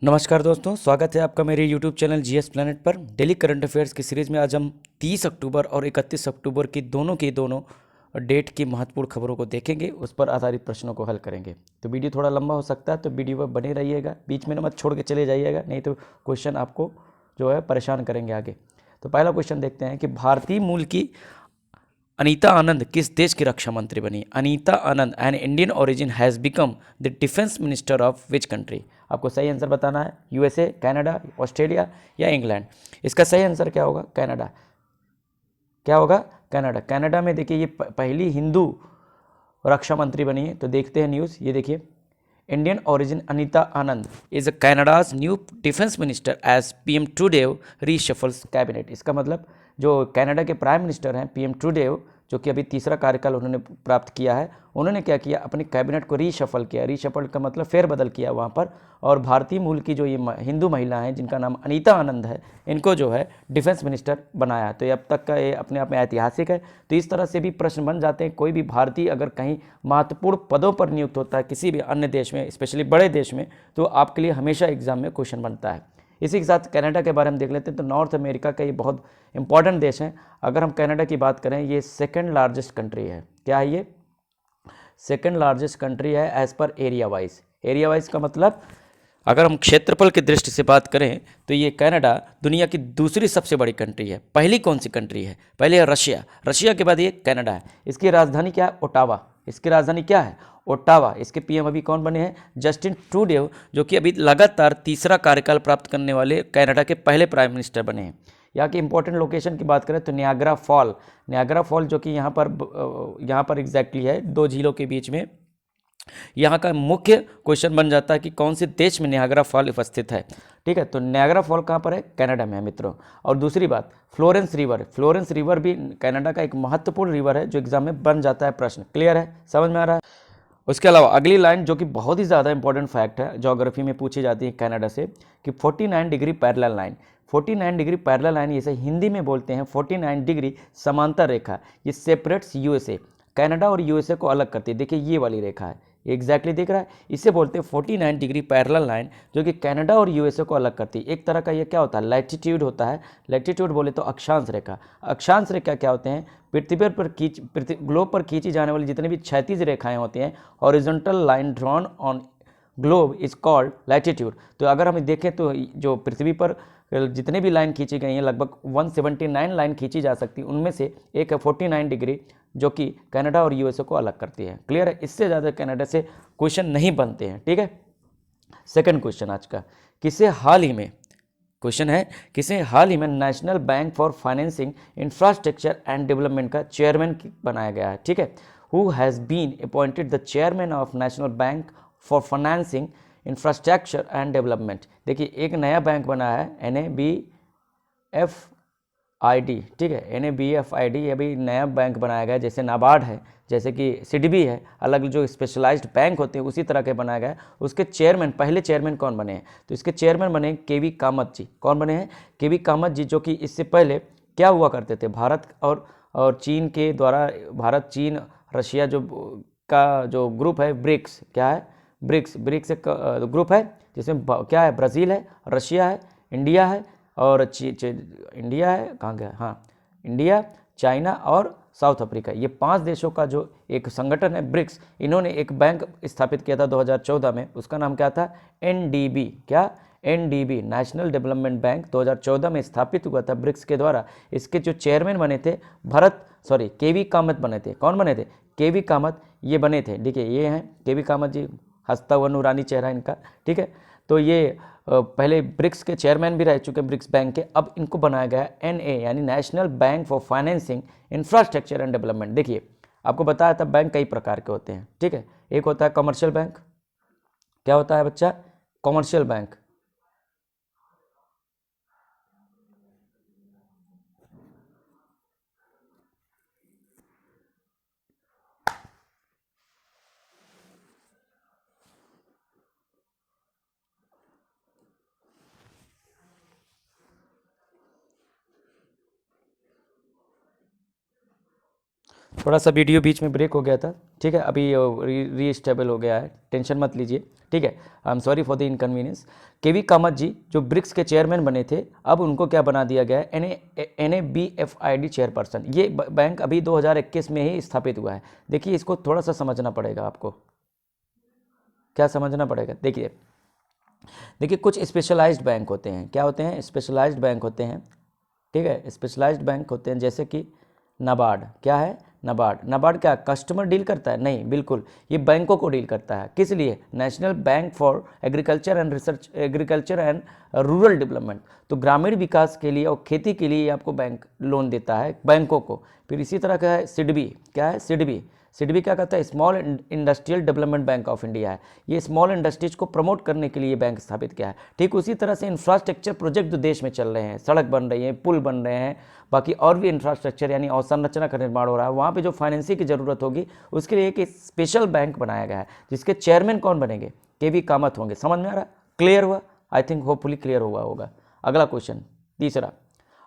नमस्कार दोस्तों, स्वागत है आपका मेरे YouTube चैनल जीएस प्लैनेट पर। डेली करंट अफेयर्स की सीरीज़ में आज हम 30 अक्टूबर और 31 अक्टूबर की दोनों डेट की महत्वपूर्ण खबरों को देखेंगे, उस पर आधारित प्रश्नों को हल करेंगे। तो वीडियो थोड़ा लंबा हो सकता है, तो वीडियो पर बने रहिएगा, बीच में ना मत छोड़ के चले जाइएगा, नहीं तो क्वेश्चन आपको जो है परेशान करेंगे आगे। तो पहला क्वेश्चन देखते हैं कि भारतीय मूल की अनीता आनंद किस देश की रक्षा मंत्री बनी। Anita Anand an Indian origin has become the defence minister of which country. आपको सही आंसर बताना है, यूएसए, कनाडा, ऑस्ट्रेलिया या इंग्लैंड। इसका सही आंसर क्या होगा? कनाडा। क्या होगा? कनाडा। कनाडा में देखिए ये पहली हिंदू रक्षा मंत्री बनी है। तो देखते हैं न्यूज़, ये देखिए, Indian origin Anita Anand is Canada's new defence minister as PM Trudeau reshuffles cabinet. इसका मतलब जो कनाडा के प्राइम मिनिस्टर हैं पीएम ट्रूडेव, जो कि अभी तीसरा कार्यकाल उन्होंने प्राप्त किया है, उन्होंने क्या किया, अपने कैबिनेट को रीशफल किया। रीशफल का मतलब फेरबदल किया वहाँ पर, और भारतीय मूल की जो ये हिंदू महिला हैं जिनका नाम अनीता आनंद है, इनको जो है डिफेंस मिनिस्टर बनाया। तो ये अब तक का ये अपने आप में ऐतिहासिक है। तो इस तरह से भी प्रश्न बन जाते हैं, कोई भी भारतीय अगर कहीं महत्वपूर्ण पदों पर नियुक्त होता है किसी भी अन्य देश में, स्पेशली बड़े देश में, तो आपके लिए हमेशा एग्जाम में क्वेश्चन बनता है। इसी के साथ कनाडा के बारे में देख लेते हैं। तो नॉर्थ अमेरिका का ये बहुत इंपॉर्टेंट देश है। अगर हम कनाडा की बात करें, ये सेकंड लार्जेस्ट कंट्री है। क्या है ये? सेकंड लार्जेस्ट कंट्री है as per area wise. Area wise का मतलब अगर हम क्षेत्रफल की दृष्टि से बात करें तो ये कनाडा दुनिया की दूसरी सबसे बड़ी कंट्री है। पहली कौन सी कंट्री है? पहले है रशिया, रशिया के बाद ये कनाडा है। इसकी राजधानी क्या है? ओटावा। इसकी राजधानी क्या है? ओटावा। इसके पीएम अभी कौन बने हैं? जस्टिन ट्रूडेव, जो कि अभी लगातार तीसरा कार्यकाल प्राप्त करने वाले कनाडा के पहले प्राइम मिनिस्टर बने हैं। यहाँ की इंपॉर्टेंट लोकेशन की बात करें तो नियाग्रा फॉल, नियाग्रा फॉल जो कि यहाँ पर एग्जैक्टली है दो झीलों के बीच में। यहाँ का मुख्य क्वेश्चन बन जाता है कि कौन से देश में नियाग्रा फॉल उपस्थित है। ठीक है, तो नियाग्रा फॉल कहाँ पर है? कनाडा में है मित्रों। और दूसरी बात, फ्लोरेंस रिवर, फ्लोरेंस रिवर भी कनाडा का एक महत्वपूर्ण रिवर है जो एग्जाम में बन जाता है प्रश्न। क्लियर है? समझ में आ रहा है? उसके अलावा अगली लाइन जो कि बहुत ही ज़्यादा इंपॉर्टेंट फैक्ट है, ज्योग्राफी में पूछी जाती है कनाडा से, कि 49 degree parallel line. 49 degree parallel line, इसे हिंदी में बोलते हैं 49 डिग्री समांतर रेखा। ये सेपरेट्स यूएसए, कनाडा और यूएसए को अलग करती है। देखिए ये वाली रेखा है, एग्जैक्टली दिख रहा है, इसे बोलते हैं 49 डिग्री पैरेलल लाइन, जो कि कनाडा और यूएसए को अलग करती है। एक तरह का ये क्या होता है? लैटिट्यूड होता है। लैटिट्यूड बोले तो अक्षांश रेखा। अक्षांश रेखा क्या होते हैं? पृथ्वी ग्लोब पर खींची जाने वाली जितनी भी क्षैतिज रेखाएं होती हैं, horizontal line drawn on globe is called latitude. तो अगर हम देखें तो जो पृथ्वी पर जितने भी लाइन खींची गई हैं, लगभग 179 लाइन खींची जा सकती है, उनमें से एक है 49 डिग्री, जो कि कनाडा और यूएसए को अलग करती है। क्लियर है? इससे ज़्यादा कनाडा से क्वेश्चन नहीं बनते हैं। ठीक है, सेकंड क्वेश्चन आज का, किसे हाल ही में, क्वेश्चन है, किसे हाल ही में national bank for financing infrastructure and development का चेयरमैन बनाया गया है? ठीक है, who has been appointed the chairman of national bank for financing infrastructure and development. देखिए एक नया बैंक बना है, NABFID। ठीक है, NABFID अभी नया बैंक बनाया गया, जैसे नाबार्ड है, जैसे कि सिडबी है, अलग जो स्पेशलाइज्ड बैंक होते हैं उसी तरह के बनाया गया है। उसके चेयरमैन, पहले चेयरमैन कौन बने हैं? तो इसके चेयरमैन बने केवी कामत जी। कौन बने हैं? केवी कामत जी, जो कि इससे पहले क्या हुआ करते थे, भारत और चीन के द्वारा, भारत, चीन, रशिया जो का जो ग्रुप है, ब्रिक्स, क्या है? ब्रिक्स एक ग्रुप है जिसमें क्या है? ब्राज़ील है, रशिया है, इंडिया है, और इंडिया है, कहाँ गया, हाँ, इंडिया, चाइना और साउथ अफ्रीका। ये 5 देशों का जो एक संगठन है ब्रिक्स, इन्होंने एक बैंक स्थापित किया था 2014 में। उसका नाम क्या था? NDB। क्या? NDB, नेशनल डेवलपमेंट बैंक, 2014 में स्थापित हुआ था ब्रिक्स के द्वारा। इसके जो चेयरमैन बने थे केवी कामत बने थे। कौन बने थे? केवी कामत ये बने थे। देखिए ये हैं केवी कामत जी, हंसता हुआ नूरानी चेहरा इनका। ठीक है, तो ये पहले ब्रिक्स के चेयरमैन भी रह चुके हैं, ब्रिक्स बैंक के। अब इनको बनाया गया NA, यानी national bank for financing infrastructure and development. देखिए आपको बताया था बैंक कई प्रकार के होते हैं। ठीक है, एक होता है कमर्शियल बैंक। क्या होता है बच्चा? Commercial bank. थोड़ा सा वीडियो बीच में ब्रेक हो गया था, ठीक है, अभी री स्टेबल हो गया है, टेंशन मत लीजिए, ठीक है। I am sorry for the inconvenience. K V Kamath ji जो ब्रिक्स के चेयरमैन बने थे, अब उनको क्या बना दिया गया है, NABFID चेयरपर्सन। ये बैंक अभी 2021 में ही स्थापित हुआ है। देखिए इसको थोड़ा सा समझना पड़ेगा आपको, क्या समझना पड़ेगा। देखिए कुछ स्पेशलाइज्ड बैंक होते हैं, क्या होते हैं, स्पेशलाइज्ड बैंक होते हैं, ठीक है, स्पेशलाइज्ड बैंक होते हैं, जैसे कि नाबार्ड। क्या है, नाबार्ड। नाबार्ड क्या कस्टमर डील करता है, नहीं, बिल्कुल ये बैंकों को डील करता है। किस लिए, national bank for agriculture and research, agriculture and rural development. तो ग्रामीण विकास के लिए और खेती के लिए आपको बैंक लोन देता है बैंकों को। फिर इसी तरह का है सिडबी। क्या है, सिडबी। सिडबी क्या कहता है, small industrial development bank of India है। ये स्मॉल इंडस्ट्रीज को प्रमोट करने के लिए बैंक स्थापित किया है। ठीक उसी तरह से इंफ्रास्ट्रक्चर प्रोजेक्ट जो देश में चल रहे हैं, सड़क बन रही है, पुल बन रहे हैं, बाकी और भी इंफ्रास्ट्रक्चर यानी अवसंरचना का निर्माण हो रहा है, वहाँ पे जो फाइनेंसिंग की जरूरत होगी उसके लिए एक स्पेशल बैंक बनाया गया है, जिसके चेयरमैन कौन बनेंगे, केवी कामत होंगे। समझ में आ रहा, क्लियर हुआ, आई थिंक होपफुली क्लियर हुआ होगा। अगला क्वेश्चन, तीसरा,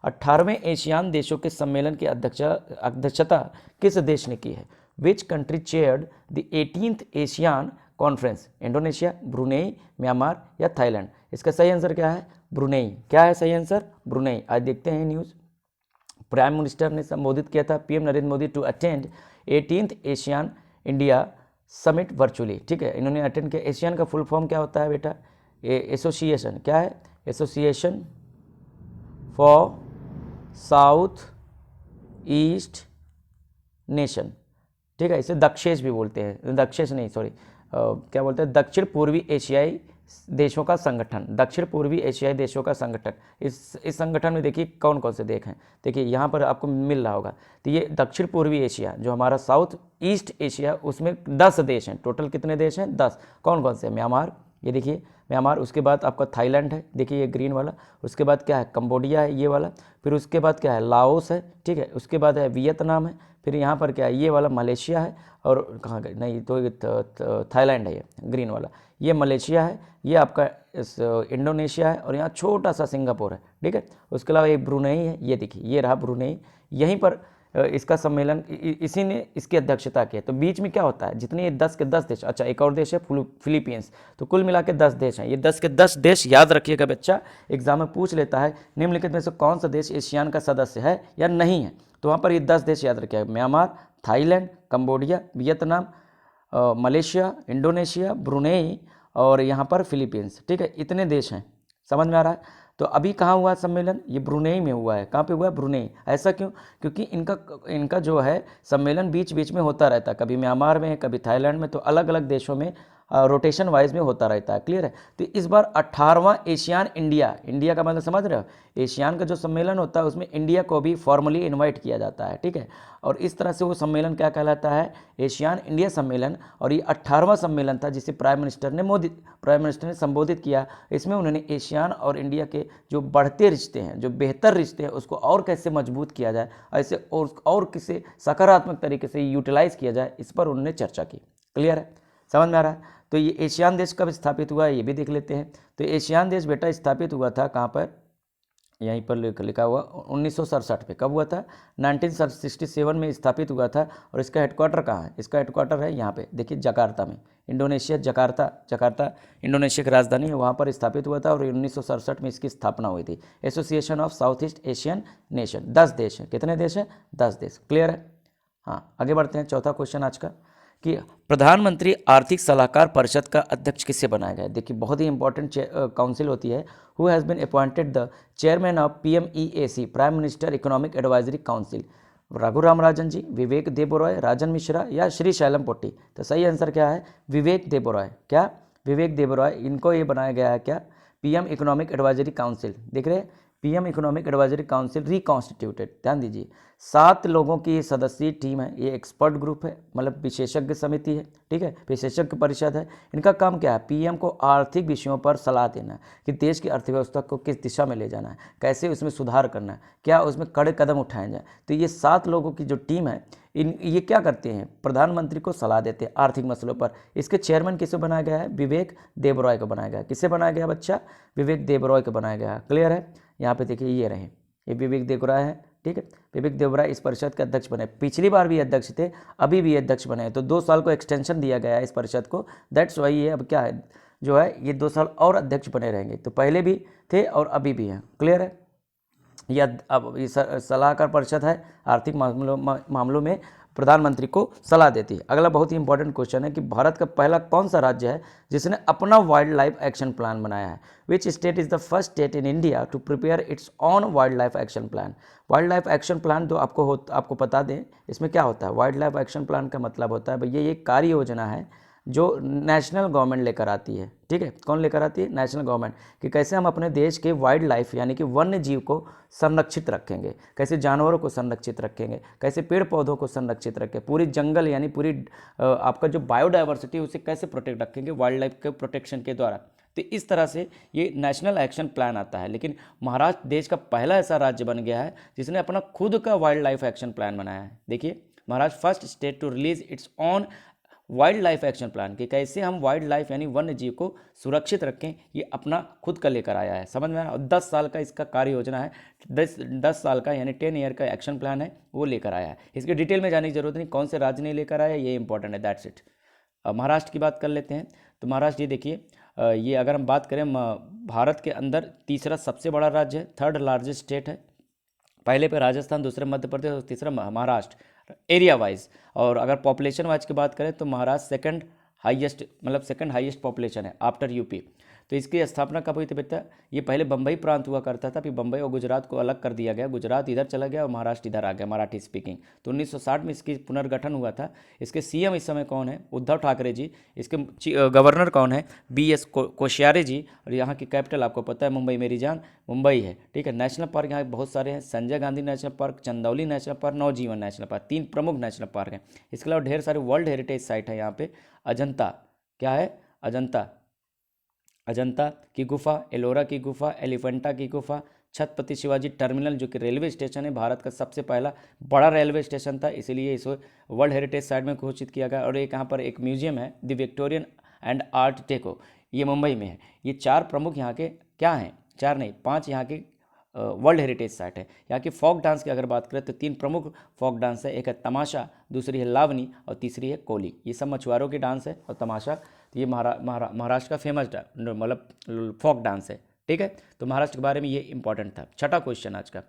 18वें एशियान देशों के सम्मेलन की अध्यक्षता किस देश ने की है। Which country chaired the 18th ASEAN conference, Indonesia, Brunei, Myanmar या थाईलैंड। इसका सही आंसर क्या है, ब्रुनेई। क्या है सही आंसर, ब्रुनेई। आज देखते हैं न्यूज़। प्राइम मिनिस्टर ने संबोधित किया था PM Narendra Modi to attend 18th ASEAN India summit virtually. ठीक है, इन्होंने अटेंड किया। एशियन का फुल फॉर्म क्या होता है बेटा, एसोसिएशन। क्या है, association for south east nation. ठीक है, इसे दक्षेश भी बोलते हैं, दक्षेश नहीं सॉरी क्या बोलते हैं, दक्षिण पूर्वी एशियाई देशों का संगठन, दक्षिण पूर्वी एशियाई देशों का संगठन। इस संगठन में देखिए कौन कौन से देश हैं, देखिए यहाँ पर आपको मिल रहा होगा। तो ये दक्षिण पूर्वी एशिया जो हमारा साउथ ईस्ट एशिया, उसमें 10 देश हैं। टोटल कितने देश हैं, 10। कौन कौन से, म्यांमार, ये देखिए म्यांमार, उसके बाद आपका थाईलैंड है, देखिए ये ग्रीन वाला, उसके बाद क्या है, कंबोडिया है ये वाला, फिर उसके बाद क्या है, लाओस है, ठीक है, उसके बाद है वियतनाम है, फिर यहाँ पर क्या है, ये वाला मलेशिया है, और कहाँ गए, नहीं तो थाईलैंड है ये ग्रीन वाला, ये मलेशिया है, ये आपका इंडोनेशिया है, और यहाँ छोटा सा सिंगापुर है। ठीक है, उसके अलावा एक ब्रुनेई है, ये देखिए ये रहा ब्रुनेई। यहीं पर इसका सम्मेलन इसी ने इसकी अध्यक्षता की है। तो बीच में क्या होता है, जितने ये 10 के 10 देश, अच्छा एक और देश है फिलीपींस, तो कुल मिला के 10 देश हैं। ये 10 के 10 देश याद रखिएगा बच्चा, एग्जाम में पूछ लेता है निम्नलिखित में से कौन सा देश एशियान का सदस्य है या नहीं है। तो वहाँ पर ये 10 देश याद रखिएगा, Myanmar, Thailand, Cambodia, Vietnam, Malaysia, Indonesia, Brunei और यहाँ पर फिलीपींस। ठीक है, इतने देश हैं, समझ में आ रहा है। तो अभी कहाँ हुआ सम्मेलन, ये ब्रुनेई में हुआ है। कहाँ पे हुआ है, ब्रुनेई। ऐसा क्यों, क्योंकि इनका जो है सम्मेलन बीच बीच में होता रहता है, कभी म्यांमार में, कभी थाईलैंड में, तो अलग अलग देशों में रोटेशन वाइज में होता रहता है। क्लियर है। तो इस बार 18वां एशियान इंडिया का मतलब समझ रहे हो, एशियान का जो सम्मेलन होता है उसमें इंडिया को भी फॉर्मली इन्वाइट किया जाता है। ठीक है, और इस तरह से वो सम्मेलन क्या कहलाता है, एशियान इंडिया सम्मेलन। और ये 18वां सम्मेलन था जिसे प्राइम मिनिस्टर ने संबोधित किया। इसमें उन्होंने एशियान और इंडिया के जो बढ़ते रिश्ते हैं, जो बेहतर रिश्ते हैं, उसको और कैसे मजबूत किया जाए, ऐसे और किसे सकारात्मक तरीके से यूटिलाइज किया जाए, इस पर उन्होंने चर्चा की। क्लियर है, समझ में आ रहा है। तो ये एशियान देश कब स्थापित हुआ है ये भी देख लेते हैं। तो एशियान देश बेटा स्थापित हुआ था कहाँ पर, यहीं पर लिखा हुआ 1967 पे। कब हुआ था, 1967 में स्थापित हुआ था। और इसका हेडक्वार्टर कहाँ है, इसका हेडक्वार्टर है यहाँ पे देखिए जकार्ता में, इंडोनेशिया, जकार्ता इंडोनेशिया की राजधानी है, वहाँ पर स्थापित हुआ था। और 1967 में इसकी स्थापना हुई थी। Association of south east Asian nation, 10 देश हैं। कितने देश हैं, 10 देश। क्लियर है। हाँ, आगे बढ़ते हैं। चौथा क्वेश्चन आज का कि प्रधानमंत्री आर्थिक सलाहकार परिषद का अध्यक्ष किससे बनाया गया है। देखिए बहुत ही इंपॉर्टेंट काउंसिल होती है। Who has been appointed the chairman of PMEAC, prime minister economic advisory council, Raghuram Rajan ji, Vivek Debroy, Rajan Mishra या श्री शैलम पोट्टी। तो सही आंसर क्या है, विवेक देबरॉय। क्या, विवेक देबरॉय, इनको ये बनाया गया है क्या, PM इकोनॉमिक एडवाइजरी काउंसिल। देख रहे हैं, PM economic advisory council reconstituted. ध्यान दीजिए, 7 लोगों की सदस्यीय टीम है। ये एक्सपर्ट ग्रुप है, मतलब विशेषज्ञ समिति है। ठीक है, विशेषज्ञ परिषद है। इनका काम क्या है, PM को आर्थिक विषयों पर सलाह देना कि देश की अर्थव्यवस्था को किस दिशा में ले जाना है, कैसे उसमें सुधार करना है, क्या उसमें कड़े कदम उठाए जाए। तो ये 7 लोगों की जो टीम है, ये क्या करते हैं, प्रधानमंत्री को सलाह देते हैं आर्थिक मसलों पर। इसके चेयरमैन किसे बनाया गया है, विवेक देबरॉय को बनाया गया है। किसे बनाया गया बच्चा, विवेक देबरॉय को बनाया गया है। क्लियर है। यहाँ पे देखिए ये रहे, ये विवेक देबरॉय है, ठीक है। विवेक देवरा इस परिषद के अध्यक्ष बने, पिछली बार भी अध्यक्ष थे, अभी भी अध्यक्ष बने, तो 2 साल को एक्सटेंशन दिया गया है इस परिषद को, दैट्स वाई ये अब क्या है जो है ये 2 साल और अध्यक्ष बने रहेंगे। तो पहले भी थे और अभी भी हैं, क्लियर है। यह अब ये सलाहकार परिषद है, आर्थिक मामलों में प्रधानमंत्री को सलाह देती है। अगला बहुत ही इंपॉर्टेंट क्वेश्चन है कि भारत का पहला कौन सा राज्य है जिसने अपना वाइल्ड लाइफ एक्शन प्लान बनाया है। Which state is the first state in India to prepare its own wildlife action plan. Wildlife action plan तो आपको बता दें इसमें क्या होता है। वाइल्ड लाइफ एक्शन प्लान का मतलब होता है भैया ये कार्य योजना है जो नेशनल गवर्नमेंट लेकर आती है, ठीक है। कौन लेकर आती है? नेशनल गवर्नमेंट, कि कैसे हम अपने देश के वाइल्ड लाइफ यानी कि वन्य जीव को संरक्षित रखेंगे, कैसे जानवरों को संरक्षित रखेंगे, कैसे पेड़ पौधों को संरक्षित रखें, पूरी जंगल यानी पूरी आपका जो बायोडाइवर्सिटी उसे कैसे प्रोटेक्ट रखेंगे वाइल्ड लाइफ के प्रोटेक्शन के द्वारा। तो इस तरह से ये नेशनल एक्शन प्लान आता है। लेकिन महाराष्ट्र देश का पहला ऐसा राज्य बन गया है जिसने अपना खुद का वाइल्ड लाइफ एक्शन प्लान बनाया है। देखिए, Maharashtra first state to release its own wildlife action plan, कि कैसे हम वाइल्ड लाइफ यानी वन्य जीव को सुरक्षित रखें, ये अपना खुद का लेकर आया है। समझ में आया? और 10 साल का इसका कार्य योजना है, 10 साल का यानी 10 ईयर का एक्शन प्लान है वो लेकर आया है। इसके डिटेल में जाने की जरूरत नहीं, कौन से राज्य ने लेकर आया ये इंपॉर्टेंट है, दैट्स इट। महाराष्ट्र की बात कर लेते हैं। तो महाराष्ट्र ये देखिए, ये अगर हम बात करें भारत के अंदर तीसरा सबसे बड़ा राज्य है, 3rd लार्जेस्ट स्टेट है। पहले पे राजस्थान, दूसरे मध्य प्रदेश और तीसरा महाराष्ट्र एरिया वाइज। और अगर पॉपुलेशन वाइज की बात करें तो महाराष्ट्र सेकंड हाईएस्ट पॉपुलेशन है आफ्टर यूपी। तो इसकी स्थापना कब हुई थी बेटा? ये पहले बम्बई प्रांत हुआ करता था, फिर बम्बई और गुजरात को अलग कर दिया गया, गुजरात इधर चला गया और महाराष्ट्र इधर आ गया, मराठी स्पीकिंग। तो 1960 में इसकी पुनर्गठन हुआ था। इसके सीएम इस समय कौन है? उद्धव ठाकरे जी। इसके गवर्नर कौन है? BS कोश्यारी जी। और यहाँ की कैपिटल आपको पता है मुंबई, मेरी जान मुंबई है, ठीक है। नेशनल पार्क यहाँ बहुत सारे हैं, Sanjay Gandhi national park, Chandauli national park, Navjivan national park, 3 प्रमुख नेशनल पार्क हैं। इसके अलावा ढेर सारे वर्ल्ड हेरिटेज साइट है यहाँ पे। अजंता, क्या है? अजंता की गुफा, एलोरा की गुफा, एलिफेंटा की गुफा, छत्रपति शिवाजी टर्मिनल जो कि रेलवे स्टेशन है, भारत का सबसे पहला बड़ा रेलवे स्टेशन था, इसलिए इसे वर्ल्ड हेरिटेज साइट में घोषित किया गया। और एक यहाँ पर एक म्यूजियम है, the Victorian and art deco, ये मुंबई में है। ये 4 प्रमुख यहाँ के क्या हैं? 4 नहीं 5 यहाँ के वर्ल्ड हेरिटेज साइट है। यहाँ की फोक डांस की अगर बात करें तो 3 प्रमुख फोक डांस है, एक है तमाशा, दूसरी है लावनी और तीसरी है कोली। ये सब मछुआरों की डांस है। और तमाशा तो ये महाराष्ट्र का फेमस मतलब फोक डांस है, ठीक है। तो महाराष्ट्र के बारे में ये इंपॉर्टेंट था। छठा क्वेश्चन आज का,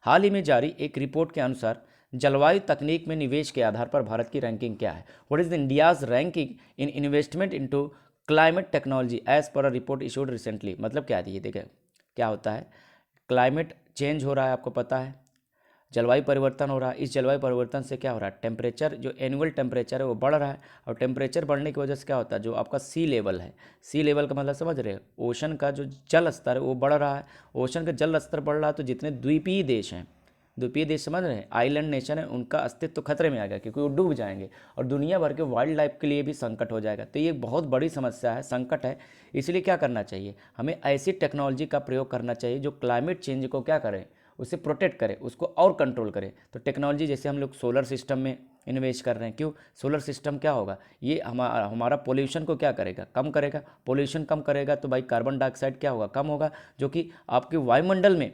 हाल ही में जारी एक रिपोर्ट के अनुसार जलवायु तकनीक में निवेश के आधार पर भारत की रैंकिंग क्या है? What is the India's ranking in investment into climate technology as per a report issued recently. मतलब क्या है ये? देखिए क्या होता है, क्लाइमेट चेंज हो रहा है, आपको पता है, जलवायु परिवर्तन हो रहा है। इस जलवायु परिवर्तन से क्या हो रहा है? टेम्परेचर, जो एनुअल टेम्परेचर है वो बढ़ रहा है। और टेम्परेचर बढ़ने की वजह से क्या होता है? जो आपका सी लेवल है, सी लेवल का मतलब समझ रहे हैं, ओशन का जो जल स्तर है वो बढ़ रहा है। ओशन का जल स्तर बढ़ रहा है तो जितने द्वीपीय देश हैं, द्वीपीय देश समझ रहे हैं, आइलैंड नेशन है, उनका अस्तित्व तो खतरे में आ गया क्योंकि वो डूब जाएंगे और दुनिया भर के वाइल्ड लाइफ के लिए भी संकट हो जाएगा। तो ये बहुत बड़ी समस्या है, संकट है। इसलिए क्या करना चाहिए? हमें ऐसी टेक्नोलॉजी का प्रयोग करना चाहिए जो क्लाइमेट चेंज को क्या करे, उसे प्रोटेक्ट करे, उसको और कंट्रोल करे। तो टेक्नोलॉजी जैसे हम लोग सोलर सिस्टम में इन्वेस्ट कर रहे हैं, क्यों? सोलर सिस्टम क्या होगा? ये हमारा पोल्यूशन को क्या करेगा? कम करेगा। पोल्यूशन कम करेगा तो भाई कार्बन डाइऑक्साइड क्या होगा? कम होगा, जो कि आपके वायुमंडल में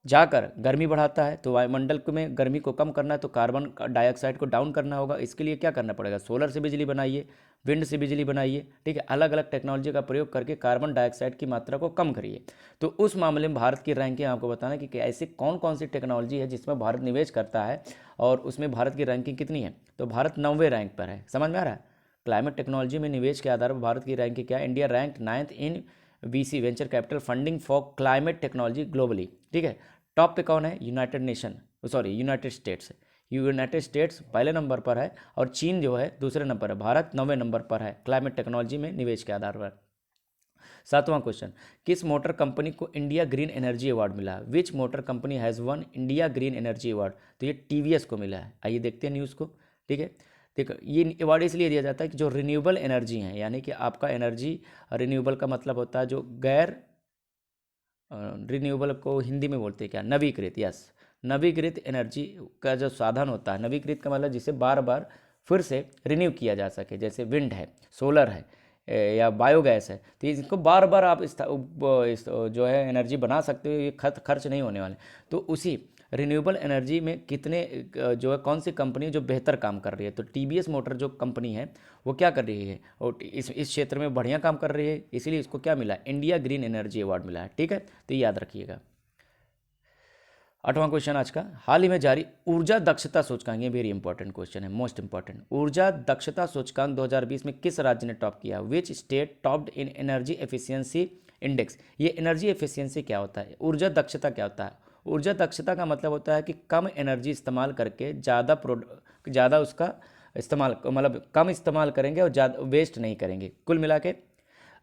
जाकर गर्मी बढ़ाता है। तो वायुमंडल में गर्मी को कम करना है तो कार्बन डाइऑक्साइड को डाउन करना होगा। इसके लिए क्या करना पड़ेगा? सोलर से बिजली बनाइए, विंड से बिजली बनाइए, ठीक है। अलग अलग टेक्नोलॉजी का प्रयोग करके कार्बन डाइऑक्साइड की मात्रा को कम करिए। तो उस मामले में भारत की रैंकिंग आपको बताना कि ऐसी कौन कौन सी टेक्नोलॉजी है जिसमें भारत निवेश करता है और उसमें भारत की रैंकिंग कितनी है। तो भारत 9वें रैंक पर है। समझ में आ रहा है? क्लाइमेट टेक्नोलॉजी में निवेश के आधार पर भारत की रैंकिंग क्या है? India rank 9th in VC venture capital funding for climate technology globally, ठीक है। टॉप पे कौन है? United states. यूनाइटेड स्टेट्स पहले नंबर पर है और चीन जो है दूसरे नंबर है। भारत 9वें नंबर पर है क्लाइमेट टेक्नोलॉजी में निवेश के आधार पर। 7वां क्वेश्चन, किस मोटर कंपनी को इंडिया ग्रीन एनर्जी अवार्ड मिला? Which motor company has won India green energy award? तो ये TVS को मिला है। आइए देखते हैं न्यूज़ को, ठीक है। देखो ये अवार्ड इसलिए दिया जाता है कि जो रिन्यूएबल एनर्जी हैं, यानी कि आपका एनर्जी रिन्यूएबल का मतलब होता है जो गैर रिन्यूएबल को हिंदी में बोलते हैं क्या? नवीकृत। यस, नवीकृत एनर्जी का जो साधन होता है, नवीकृत का मतलब जिसे बार बार फिर से रिन्यू किया जा सके, जैसे विंड है, सोलर है या बायोगैस है। तो इसको बार बार आप इस जो है एनर्जी बना सकते हो, ये खर्च नहीं होने वाले। तो उसी रिन्यूएबल एनर्जी में कितने जो है कौन सी कंपनी जो बेहतर काम कर रही है, तो टीवीएस मोटर जो कंपनी है वो क्या कर रही है और इस क्षेत्र में बढ़िया काम कर रही है, इसीलिए इसको क्या मिला, इंडिया ग्रीन एनर्जी अवार्ड मिला है। ठीक है, तो ये याद रखिएगा। 8वां क्वेश्चन आज का, हाल ही में जारी ऊर्जा दक्षता सूचकांक, ये वेरी इंपॉर्टेंट क्वेश्चन है, मोस्ट इंपॉर्टेंट। ऊर्जा दक्षता सूचकांक 2020 में किस राज्य ने टॉप किया, which state topped in energy efficiency index. ये एनर्जी एफिशिएंसी क्या होता है, ऊर्जा दक्षता क्या होता है। ऊर्जा दक्षता का मतलब होता है कि कम एनर्जी इस्तेमाल करके ज़्यादा उसका इस्तेमाल, मतलब कम इस्तेमाल करेंगे और ज़्यादा वेस्ट नहीं करेंगे। कुल मिला के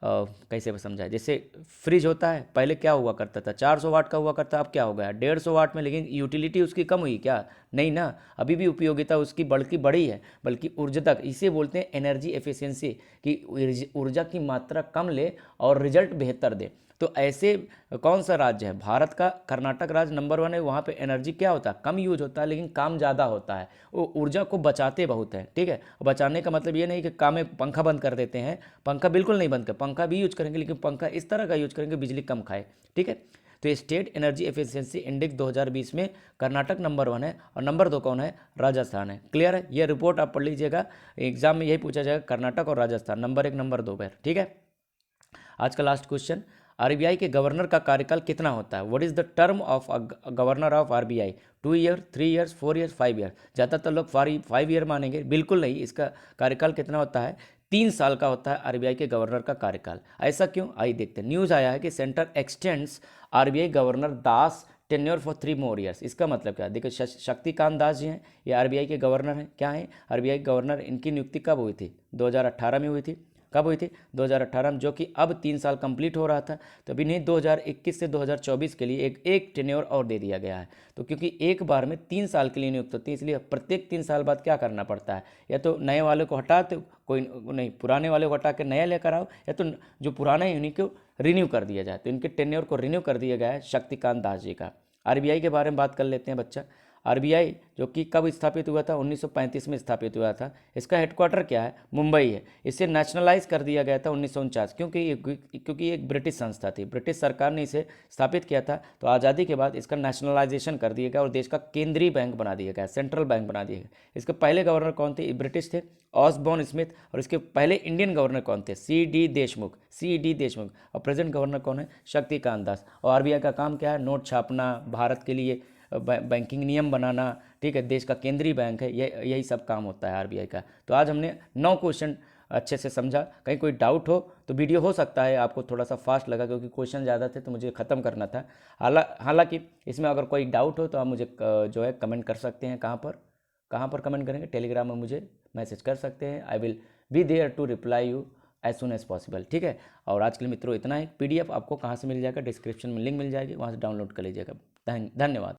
कैसे समझाए, जैसे फ्रिज होता है, पहले क्या हुआ करता था, 400 वाट का हुआ करता, अब क्या हो गया 150 वाट में, लेकिन यूटिलिटी उसकी कम हुई क्या, नहीं ना, अभी भी उपयोगिता उसकी बढ़ी है, बल्कि ऊर्जा तक, इसे बोलते हैं एनर्जी एफिशिएंसी, कि ऊर्जा की मात्रा कम ले और रिजल्ट बेहतर दे। तो ऐसे कौन सा राज्य है, भारत का कर्नाटक राज्य नंबर 1 है, वहाँ पे एनर्जी क्या होता है, कम यूज होता है लेकिन काम ज़्यादा होता है, वो ऊर्जा को बचाते बहुत है। ठीक है, बचाने का मतलब ये नहीं कि काम में पंखा बंद कर देते हैं, पंखा बिल्कुल नहीं बंद कर, पंखा भी यूज करेंगे लेकिन पंखा इस तरह का यूज करेंगे बिजली कम खाए। ठीक है, तो स्टेट एनर्जी एफिशिएंसी इंडेक्स 2020 में कर्नाटक नंबर 1 है और नंबर 2 कौन है, राजस्थान है। क्लियर है, ये रिपोर्ट आप पढ़ लीजिएगा, एग्जाम में यही पूछा जाएगा, कर्नाटक और राजस्थान नंबर 1 नंबर 2 पर। ठीक है, आज का लास्ट क्वेश्चन, आरबीआई के गवर्नर का कार्यकाल कितना होता है, what is the term of governor of RBI, 2 year, 3 years, 4 years, 5 year. ज़्यादातर लोग 5 ईयर मानेंगे, बिल्कुल नहीं, इसका कार्यकाल कितना होता है, 3 साल का होता है आरबीआई के गवर्नर का कार्यकाल। ऐसा क्यों, आइए देखते हैं। न्यूज़ आया है कि centre x tends RBI governor Das tenure for 3 more years. इसका मतलब क्या है, देखिए शक्तिकांत दास जी हैं, ये आरबीआई के गवर्नर हैं, क्या हैं आरबीआई गवर्नर, इनकी नियुक्ति कब हुई थी, 2018 में हुई थी। कब हुई थी, 2018 में, जो कि अब 3 साल कंप्लीट हो रहा था, तो अभी नहीं 2021 से 2024 के लिए एक टेन्योर और दे दिया गया है। तो क्योंकि एक बार में 3 साल के लिए नियुक्त होती है, इसलिए प्रत्येक 3 साल बाद क्या करना पड़ता है, या तो नए वाले को हटा तो कोई नहीं, पुराने वाले को हटा के नया लेकर आओ, या तो जो पुराना है उन्हीं को रिन्यू कर दिया जाए। तो इनके टेन्योर को रिन्यू कर दिया गया है शक्तिकांत दास जी का। आरबीआई के बारे में बात कर लेते हैं बच्चा। आरबीआई जो कि कब स्थापित हुआ था, 1935 में स्थापित हुआ था। इसका हेडक्वार्टर क्या है, मुंबई है। इसे नेशनलाइज कर दिया गया था 1949, क्योंकि ये एक ब्रिटिश संस्था थी, ब्रिटिश सरकार ने इसे स्थापित किया था। तो आज़ादी के बाद इसका नेशनलाइजेशन कर दिया गया और देश का केंद्रीय बैंक बना दिया गया, सेंट्रल बैंक बना दिया गया। इसके पहले गवर्नर कौन थे, ब्रिटिश थे, ऑसबॉर्न स्मिथ। और इसके पहले इंडियन गवर्नर कौन थे, सी डी देशमुख। और प्रेजेंट गवर्नर कौन है, शक्तिकांत दास। और आरबीआई का काम क्या है, नोट छापना, भारत के लिए बैंकिंग नियम बनाना। ठीक है, देश का केंद्रीय बैंक है, यही सब काम होता है आरबीआई का। तो आज हमने 9 क्वेश्चन अच्छे से समझा। कहीं कोई डाउट हो तो वीडियो हो सकता है आपको थोड़ा सा फास्ट लगा, क्योंकि क्वेश्चन ज़्यादा थे तो मुझे ख़त्म करना था। हालांकि इसमें अगर कोई डाउट हो तो आप मुझे जो है कमेंट कर सकते हैं। कहाँ पर कमेंट करेंगे, टेलीग्राम में मुझे मैसेज कर सकते हैं। I will be there to reply you as soon as possible. ठीक है, और आज के लिए मित्रों इतना ही। पीडीएफ आपको कहाँ से मिल जाएगा, डिस्क्रिप्शन में लिंक मिल जाएगी, वहाँ से डाउनलोड कर लीजिएगा। धन्यवाद।